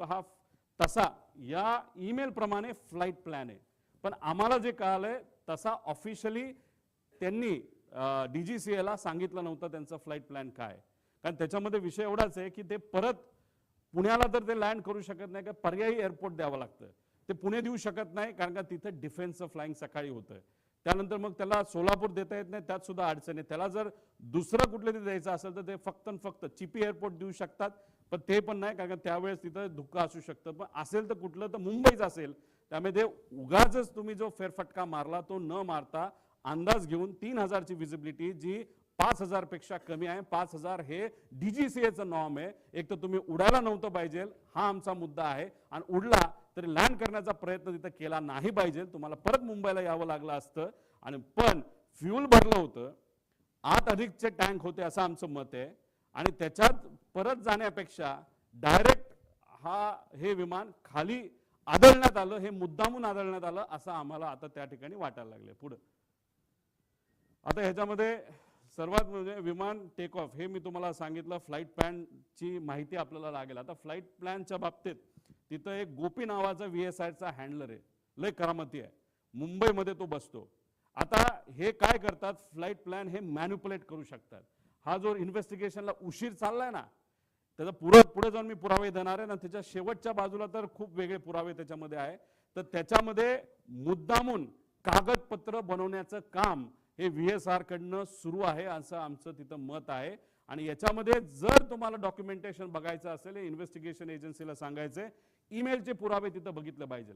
हा तसा या ईमेल प्रमाणे फ्लाइट प्लॅन आहे, पण आम्हाला जे कळालंय तसा ऑफिशियली त्यांनी DGCA सांगितलं नव्हतं त्यांचा फ्लाइट प्लॅन काय, कारण त्याच्यामध्ये विषय एवढाच आहे की ते परत पुण्याला तर ते लँड करू शकत नाही, का पर्यायी एअरपोर्ट द्यावं लागतं. ते पुणे देऊ शकत नाही कारण का तिथं डिफेन्सचं फ्लाइंग सकाळी होतं. त्यानंतर मग त्याला सोलापूर देता येत नाही, त्यात सुद्धा अडचण आहे. त्याला जर दुसरं कुठलं तरी द्यायचं असेल तर ते फक्त चिपी एअरपोर्ट देऊ शकतात, पण ते पण नाही कारण त्यावेळेस तिथं धुक्का असू शकतं. पण असेल तर कुठलं तर मुंबईच असेल, त्यामुळे ते उगाच तुम्ही जो फेरफटका मारला तो न मारता अंदाज घेऊन 3000ची विजिबिलिटी जी 5000 पेक्षा कमी आहे. 5000 हे DGCAचं नॉर्म आहे. एक तर तुम्ही उडायला नव्हतं पाहिजे, हा आमचा मुद्दा आहे, आणि उडला तरी लँड करण्याचा प्रयत्न तिथं केला नाही पाहिजे. तुम्हाला परत मुंबईला यावं लागलं असतं, आणि पण फ्यूल भरलं होतं, 8 अधिकचे टँक होते असं आमचं मत आहे, आणि त्याच्यात परत जाण्यापेक्षा डायरेक्ट हे विमान खाली आदळण्यात आलं, हे मुद्दामून आदळण्यात आलं असं आम्हाला आता त्या ठिकाणी वाटायला लागले. पुढे आता ह्याच्यामध्ये सर्वात म्हणजे विमान टेक ऑफ, हे मी तुम्हाला सांगितलं. फ्लाईट प्लॅनची माहिती आपल्याला लागेल. आता फ्लाईट प्लॅनच्या बाबतीत तिथं एक गोपी नावाचा VSIचा हँडलर आहे, लय करामती आहे, मुंबईमध्ये तो बसतो. आता हे काय करतात, फ्लाईट प्लॅन हे मॅन्युपुलेट करू शकतात. हा जो इन्व्हेस्टिगेशनला उशीर चाललाय ना, त्याचा पुढे जाऊन मी पुरावे देणार आहे ना, त्याच्या शेवटच्या बाजूला तर खूप वेगळे पुरावे त्याच्यामध्ये आहे. तर त्याच्यामध्ये मुद्दामून कागदपत्र बनवण्याचं काम हे VSR कडनं सुरू आहे असं आमचं तिथं मत आहे. आणि याच्यामध्ये जर तुम्हाला डॉक्युमेंटेशन बघायचं असेल, इन्व्हेस्टिगेशन एजन्सीला सांगायचे ईमेलचे पुरावे तिथं बघितले पाहिजे,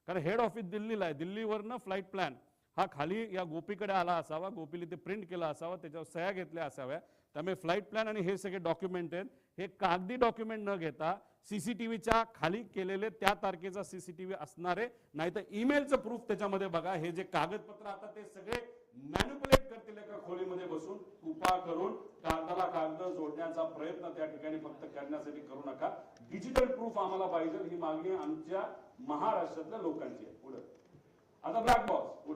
कारण हेड ऑफिस दिल्लीला आहे. दिल्लीवरनं फ्लाईट प्लॅन हा खाली या गोपीकडे आला असावा, गोपीने ते प्रिंट केला असावा, त्याच्यावर सह्या घेतल्या असाव्या. त्यामुळे फ्लाईट प्लॅन आणि हे सगळे डॉक्युमेंट आहेत, हे कागदी डॉक्युमेंट न घेता CCTVच्या खाली केलेले त्या तारखेचा CCTV असणारे, नाही तर ईमेलचं प्रूफ त्याच्यामध्ये बघा. हे जे कागदपत्र आता ते सगळे मॅन्युपुलेट करतील एका खोलीमध्ये बसून, कृपा करून कागदाला कागद जोडण्याचा प्रयत्न त्या ठिकाणी फक्त करण्यासाठी करू नका. डिजिटल प्रूफ आम्हाला पाहिजे, ही मागणी आमच्या महाराष्ट्रातल्या लोकांची आहे. पुढे आता ब्लॅक बॉक्स.